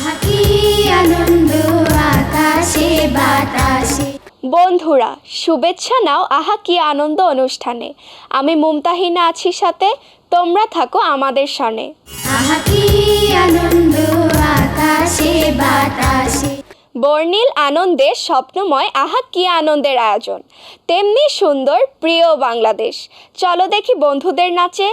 আহা কি আনন্দ আকাশে বাতাসে। বন্ধুরা, শুভেচ্ছা নাও আহা কি আনন্দ অনুষ্ঠানে। আমি মুমতাহিনা আছি সাথে, তোমরা থাকো আমাদের সনে। আহা কি আনন্দ আকাশে বাতাসে। বর্ণিল আনন্দে স্বপ্নময় আহা কি আনন্দের আয়োজন, তেমনি সুন্দর প্রিয় বাংলাদেশ। চলো দেখি বন্ধুদের নাচে।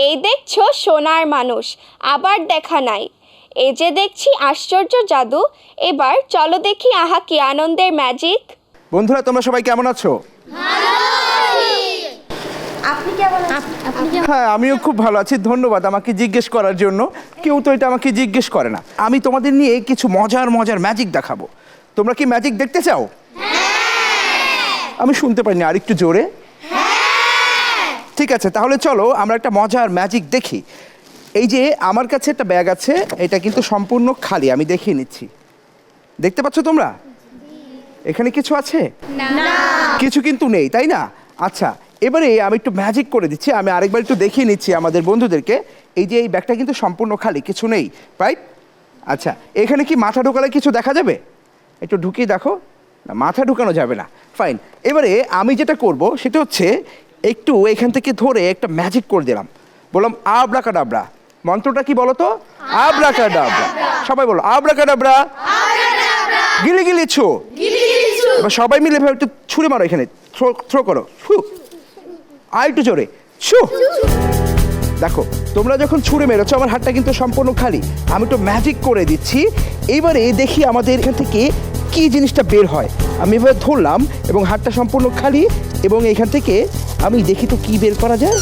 এই দেখছো সোনার মানুষ, আবার দেখা নাই। এই যে দেখছি আশ্চর্য জাদু, এবার চলো দেখি আহা কি আনন্দের ম্যাজিক। বন্ধুরা তোমরা সবাই কেমন আছো? আপনি কেমন আছেন? হ্যাঁ, আমিও খুব ভালো আছি, ধন্যবাদ আমাকে জিজ্ঞেস করার জন্য। কেউ তো এটা আমাকে জিজ্ঞেস করে না। আমি তোমাদের নিয়ে কিছু মজার মজার ম্যাজিক দেখাবো। তোমরা কি ম্যাজিক দেখতে চাও? আমি শুনতে পাইনি, আর একটু জোরে। ঠিক আছে, তাহলে চলো আমরা একটা মজার ম্যাজিক দেখি। এই যে আমার কাছে একটা ব্যাগ আছে, এটা কিন্তু সম্পূর্ণ খালি, আমি দেখিয়ে নিচ্ছি। দেখতে পাচ্ছ তোমরা? এখানে কিছু আছে? কিছু কিন্তু নেই, তাই না? আচ্ছা, এবারে আমি একটু ম্যাজিক করে দিচ্ছি, আমি আরেকবার একটু দেখিয়ে নিচ্ছি আমাদের বন্ধুদেরকে। এই যে এই ব্যাগটা কিন্তু সম্পূর্ণ খালি, কিছু নেই, রাইট? আচ্ছা, এখানে কি মাথা ঢোকালে কিছু দেখা যাবে? একটু ঢুকিয়ে দেখো। না, মাথা ঢুকানো যাবে না। ফাইন, এবারে আমি যেটা করব সেটা হচ্ছে একটু এখান থেকে ধরে একটা ম্যাজিক করে দিলাম। বললাম আব্রাকাডাব্রা। মন্ত্রটা কি বলো তো? আব্রাকাডাব্রা। সবাই বলো আব্রাকাডাব্রা। গিলি গিলি ছো। এবার সবাই মিলে এভাবে একটু ছুঁড়ে মারো, এখানে থ্রো করো। আর একটু জোরে ছু। দেখো, তোমরা যখন ছুঁড়ে মেরেছো আমার হাতটা কিন্তু সম্পূর্ণ খালি। আমি একটু ম্যাজিক করে দিচ্ছি। এইবারে দেখি আমাদের এখান থেকে কি জিনিসটা বের হয়। আমি এভাবে ধরলাম এবং হাতটা সম্পূর্ণ খালি, এবং এখান থেকে আমি দেখি তো কি বের করা যায়।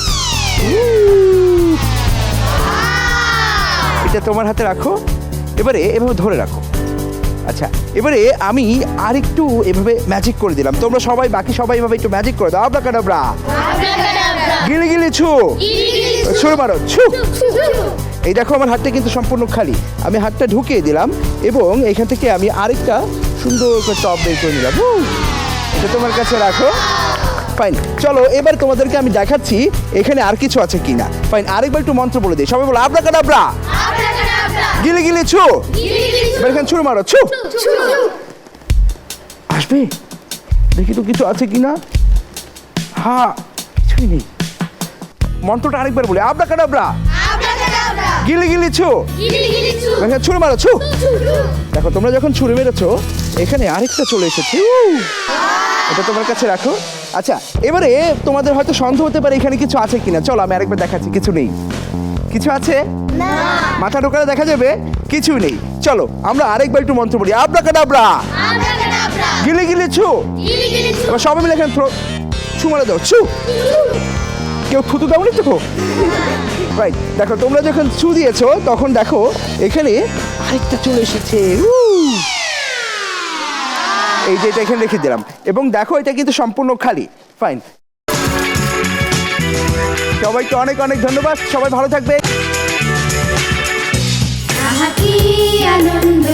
এটা তোমার হাতে রাখো, এবারে এভাবে ধরে রাখো। আচ্ছা, এবারে আমি আরেকটু এভাবে ম্যাজিক করে দিলাম। তোমরা সবাই, বাকি সবাই এভাবে একটু ম্যাজিক করে দাও। আব্রাকাডাব্রা। গিলি গিলি ছু। ছুঁড়ে মারো ছু। এই দেখো আমার হাতটা কিন্তু সম্পূর্ণ খালি। আমি হাতটা ঢুকিয়ে দিলাম এবং এখান থেকে আমি আরেকটা সুন্দর করে টপ বের করে নিলাম। এটা তোমার কাছে রাখো। ফাইন, চলো এবার তোমাদেরকে আমি দেখাচ্ছি এখানে আর কিছু আছে কিনা। ফাইন, আরেকবার একটু মন্ত্র বলে দিই। সবাই বলো আব্রাকাডাব্রা। গিলি গিলি ছু। এবার এখানে ছুঁড়ে মারো ছু। আসবে, দেখি তো কিছু আছে কিনা। হ্যাঁ, কিছুই নেই। মন্ত্রটা আরেকবার বলি আব্রাকাডাব্রা। গিলি গিলি ছু। এখানে ছুঁড়ে মারো ছু। দেখো, তোমরা যখন ছুঁড়ে মেরেছো এখানে আরেকটা চলে এসেছে। এটা তোমার কাছে রাখো। আচ্ছা, এবারে তোমাদের হয়তো সন্দেহ হতে পারে এখানে কিছু আছে কিনা। চলো আমি আরেকবার দেখাচ্ছি। কিছু নেই। কিছু আছে? মাথা ঢোকালে দেখা যাবে কিছু নেই। চলো আমরা আরেকবার একটু মন্ত্র বলি আব্রাকাডাব্রা। গিলি গিলি ছু। এবার সবাই মিলে এখানে ছু মারা দাও ছু। কেউ থুতু দাওনি তো? রাইট, দেখো তোমরা যখন ছু দিয়েছো তখন দেখো এখানে আরেকটা চলে এসেছে। এই যে এটা এখানে রেখে দিলাম এবং দেখো এটা কিন্তু সম্পূর্ণ খালি। ফাইন, সবাইকে অনেক অনেক ধন্যবাদ। সবাই ভালো থাকবে। আহা কি আনন্দ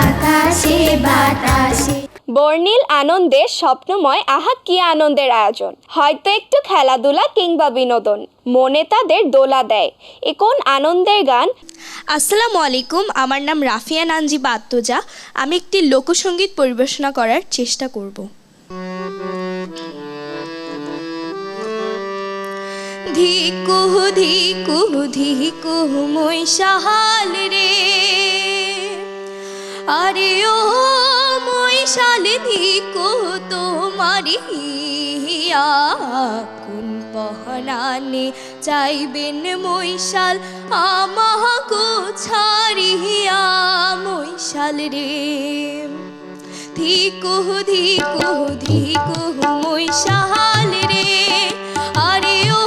আকাশে বাতাসে। বর্ণিল আনন্দে স্বপ্নময়, আহা কি আনন্দের আয়োজন। হয়তো একটু খেলাধুলা কিংবা বিনোদন মনে তাদের দোলা দেয়। এ কোন আনন্দের গান। আসসালামু আলাইকুম, আমার নাম রাফিয়া নানজিবা আত্মজা। আমি একটি লোকসঙ্গীত পরিবেশনা করার চেষ্টা করব। ধিকু ধিকু ধিকু মৈশাল রে, আরে ও মৈশাল ধিকু তোমারি হিয়া, কোন পহনানে চাইবেন মৈশাল আমাকো ছাড়িয়া মৈশাল রে। ধিকু ধিকু ধিকু মৈশাল রে, আরে ও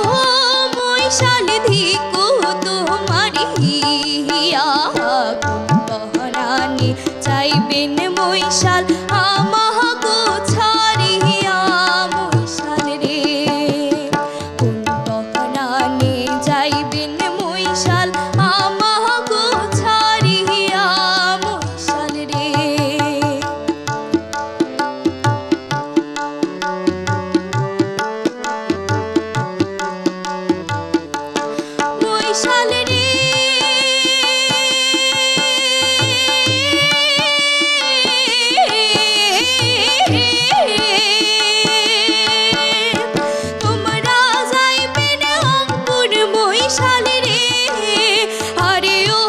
মৈশাল ধিকু তোমারি হিয়া, কোন পহনানে চাইবেন মৈশাল আমাকো ছাড়িয়া মৈশাল রে। কোন পহনানে যাইবেন মৈশাল আমাকো ছাড়িয়া মৈশাল রে। মৈশাল রে, তোমরা যাইবেন অঙ্কুর মৈশাল রে, আরে ও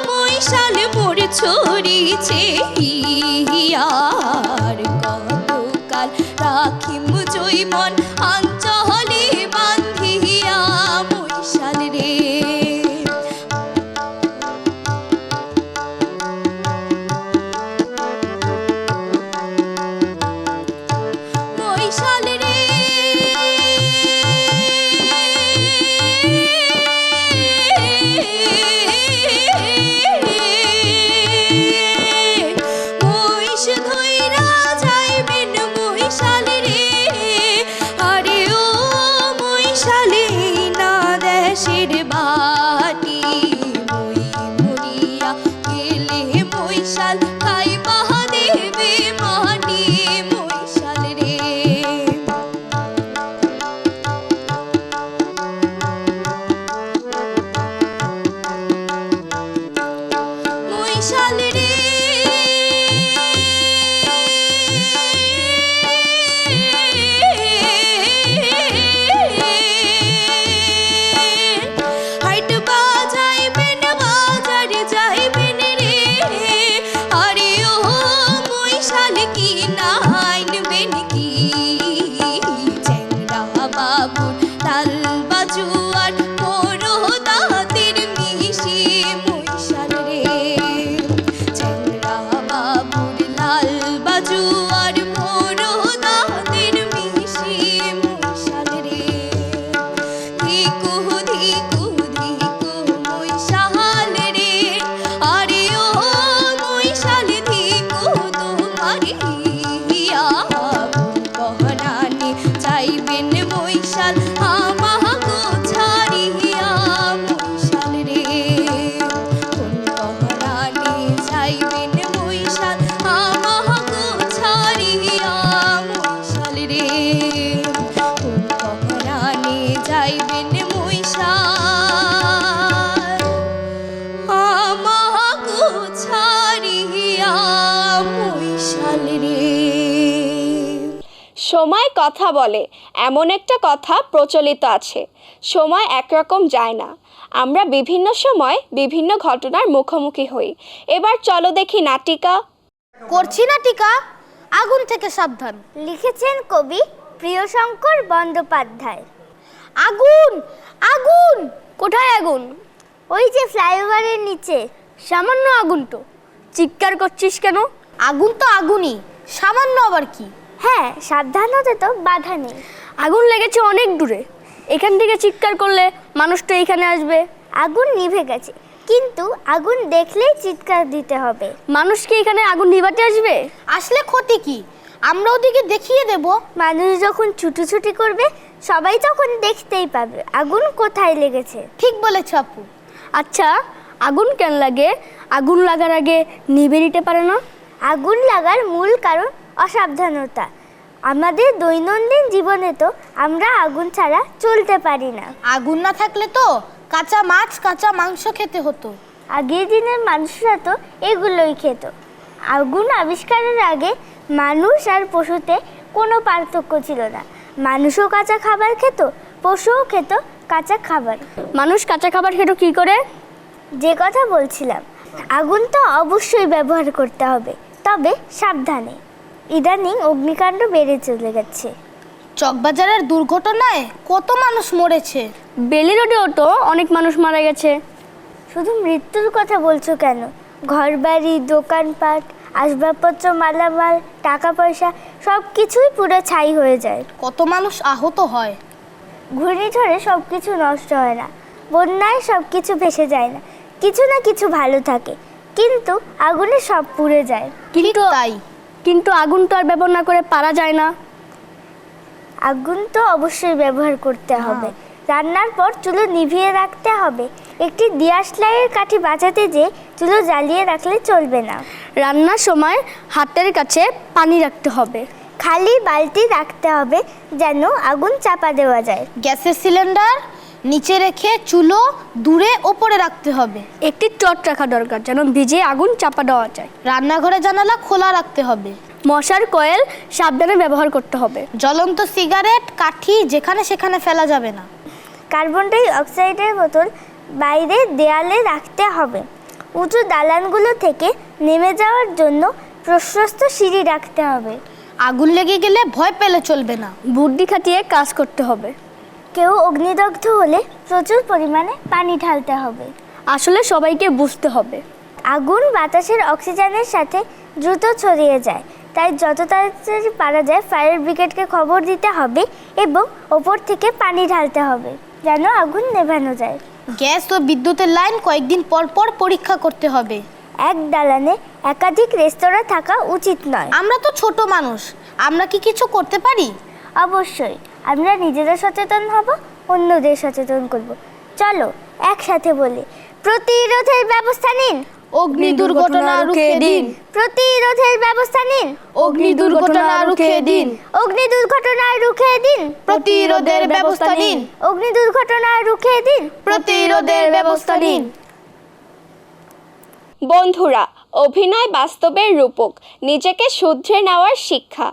মৈশাল মোর ছড়িছে হিয়ার, কতকাল রাখিম জৈবন আঞ্চলে বান্ধিয়া মৈশাল রে। মৈশাল রে, বাঁশের বাটি মই মরিয়া গেলে মৈশাল খাইবা দেবে মাটি মৈশাল রে মৈশাল রে হাইট বাজাইবেন বাজার যাইবেন রে আরে ও মৈশাল কি নাইনবেন কি চ্যাংড়া বাবুর লাল বাজুয়ার মোরো দাঁতের মিশি মৈশাল রে চ্যাংড়া বাবুর লাল বাজুয়ার মোরো দাঁতের মিশি মৈশাল রে ধিকু ধিকু ধিকু মৈশাল রে আরে ও মৈশাল ধিকু তোমার হিয়া কহরানি যাইবেন মৈশাল আমাগো ছাড়িয়া মৈশাল রে কোন কহরানি যাইবেন মৈশাল আমাগো ছাড়িয়া মৈশাল রে কোন কহরানি যাইবেন মৈশাল আমাগো ছাড়িয়া মৈশাল রে সময় কথা বলে এমন একটা কথা প্রচলিত আছে সময় একরকম যায় না আমরা বিভিন্ন সময় বিভিন্ন ঘটনার মুখোমুখি হই এবার চলো দেখি নাটিকা করছি না টিকা আগুন থেকে সাবধান লিখেছেন কবি প্রিয়শঙ্কর বন্দ্যোপাধ্যায় আগুন আগুন কোথায় আগুন ওই যে ফ্লাইওভারের নিচে সামান্য আগুন তো চিৎকার করছিস কেন আগুন তো আগুনই সামান্য আবার কি হ্যাঁ সাবধান হতে তো বাধা নেই আগুন লেগেছে অনেক দূরে এখান থেকে চিৎকার করলে মানুষ তো এখানে আসবে আগুন নিভে গেছে কিন্তু আগুন দেখলেই চিৎকার দিতে হবে মানুষ কি এখানে আগুন নিভাতে আসবে আসলে ক্ষতি কি আমরা ওদিকে দেখিয়ে দেব মানুষ যখন ছুটোছুটি করবে সবাই তখন দেখতেই পাবে আগুন কোথায় লেগেছে ঠিক বলেছ আপু আচ্ছা আগুন কেন লাগে আগুন লাগার আগে নিভে দিতে পারে না আগুন লাগার মূল কারণ অসাবধানতা আমাদের দৈনন্দিন জীবনে তো আমরা আগুন ছাড়া চলতে পারি না আগুন না থাকলে তো কাঁচা মাছ কাঁচা মাংস খেতে হতো আগের দিনের মানুষরা তো এগুলোই খেত আগুন আবিষ্কারের আগে মানুষ আর পশুতে কোনো পার্থক্য ছিল না মানুষও কাঁচা খাবার খেত পশুও খেত কাঁচা খাবার মানুষ কাঁচা খাবার খেত কি করে যে কথা বলছিলাম আগুন তো অবশ্যই ব্যবহার করতে হবে তবে সাবধানে ইদানিং অগ্নিকাণ্ড বেড়ে চলে গেছে চকবাজারের দুর্ঘটনায় কত মানুষ মরেছে বেলি রোডেও তো অনেক মানুষ মারা গেছে শুধু মৃত্যুর কথা বলছো কেন ঘরবাড়ি দোকানপাট আসবাবপত্র মালামাল টাকা পয়সা সব কিছুই পুরো ছাই হয়ে যায় কত মানুষ আহত হয় ঘূর্ণিঝড়ে সব কিছু নষ্ট হয় না বন্যায় সব কিছু ভেসে যায় না কিছু না কিছু ভালো থাকে কিন্তু আগুনে সব পুড়ে যায় কিন্তু আগুন তো আর ব্যবহার না করে পারা যায় না আগুন তো অবশ্যই ব্যবহার করতে হবে রান্নার পর চুলো নিভিয়ে রাখতে হবে একটি দিয়াশলাইয়ের কাঠি বাঁচাতে যে চুলো জ্বালিয়ে রাখলে চলবে না রান্নার সময় হাতের কাছে পানি রাখতে হবে খালি বালতি রাখতে হবে যেন আগুন চাপা দেওয়া যায় গ্যাসের সিলিন্ডার নিচে রেখে চুলো দূরে ওপরে রাখতে হবে একটি চট রাখা দরকার যেন ভিজে আগুন চাপা দেওয়া যায়। রান্নাঘরে জানালা খোলা রাখতে হবে। মশার কয়েল সাবধানে ব্যবহার করতে হবে। জ্বলন্ত সিগারেট কাঠি যেখানে সেখানে ফেলা যাবে না। কার্বন ডাই অক্সাইডের বোতল বাইরে দেয়ালে রাখতে হবে। উঁচু দালানগুলো থেকে নেমে যাওয়ার জন্য প্রশস্ত সিঁড়ি রাখতে হবে। আগুন লেগে গেলে ভয় পেলে চলবে না, বুদ্ধি খাটিয়ে কাজ করতে হবে। কেউ অগ্নিদগ্ধ হলে প্রচুর পরিমাণে পানি ঢালতে হবে। আসলে সবাইকে বুঝতে হবে আগুন বাতাসের অক্সিজেনের সাথে দ্রুত ছড়িয়ে যায়, তাই যত তাড়াতাড়ি পারা যায় ফায়ার ব্রিগেডকে খবর দিতে হবে এবং ওপর থেকে পানি ঢালতে হবে যেন আগুন নেভানো যায়। গ্যাস ও বিদ্যুতের লাইন কয়েকদিন পর পর পরীক্ষা করতে হবে। এক দালানে একাধিক রেস্তোরাঁ থাকা উচিত নয়। আমরা তো ছোট মানুষ, আমরা কি কিছু করতে পারি? অবশ্যই আমরা নিজেদের সচেতন হব, অন্যদের সচেতন করব। চলো একসাথে বলি, প্রতিরোধের ব্যবস্থা নিন। অগ্নি দুর্ঘটনা রুখে দিন। প্রতিরোধের ব্যবস্থা নিন। অগ্নি দুর্ঘটনা রুখে দিন। অগ্নি দুর্ঘটনা রুখে দিন। প্রতিরোধের ব্যবস্থা নিন। অগ্নি দুর্ঘটনা রুখে দিন। প্রতিরোধের ব্যবস্থা নিন। বন্ধুরা, অভিনয় বাস্তবের রূপক, নিজেকে শুধরে নেওয়ার শিক্ষা।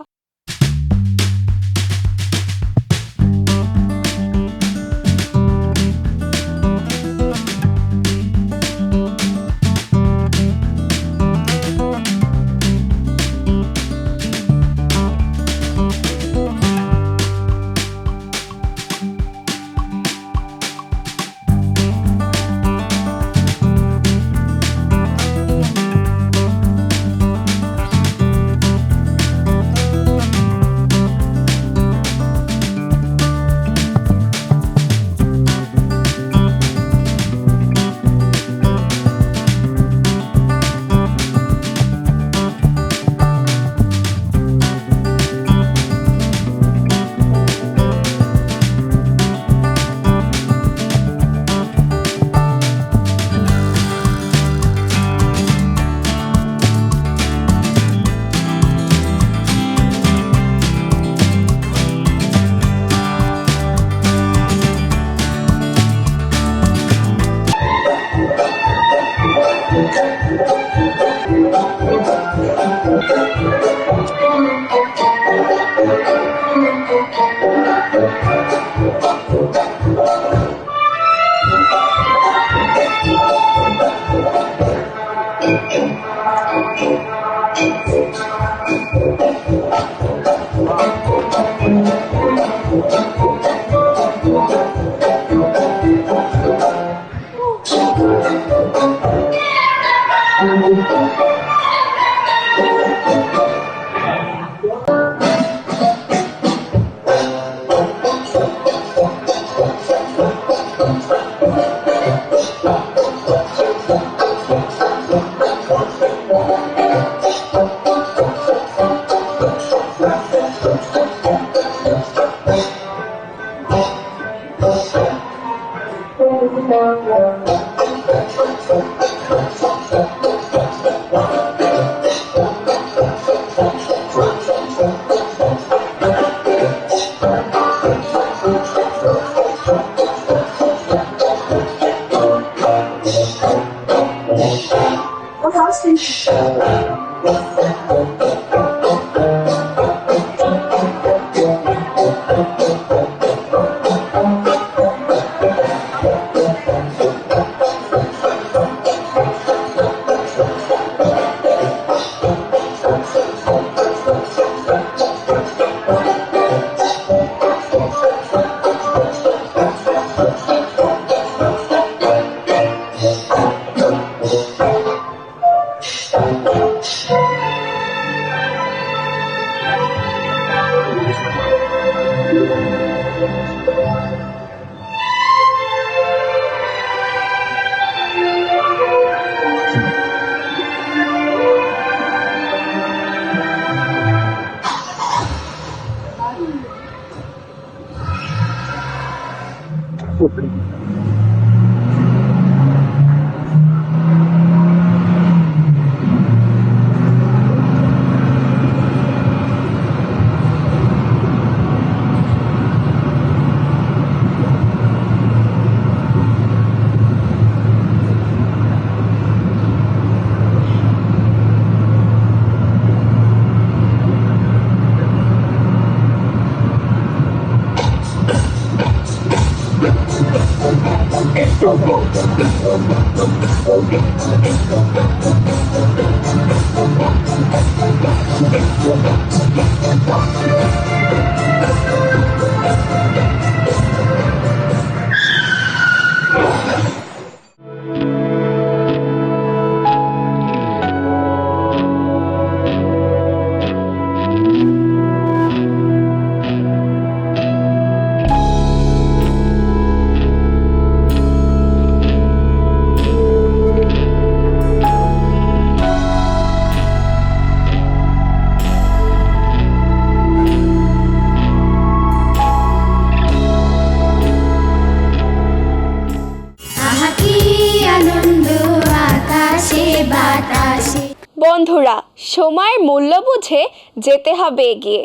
বন্ধুরা, সময়ের মূল্য বুঝে যেতে হবে এগিয়ে,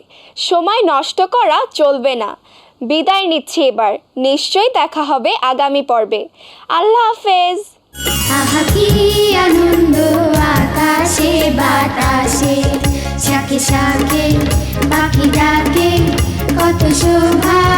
সময় নষ্ট করা চলবে না। বিদায় নিচ্ছি এবার, নিশ্চয়ই দেখা হবে আগামী পর্বে। আল্লাহ হাফেজ। আহা কি আনন্দ আকাশে বাতাসে, শাকে শাকে পাখি ডাকে, কত শোভা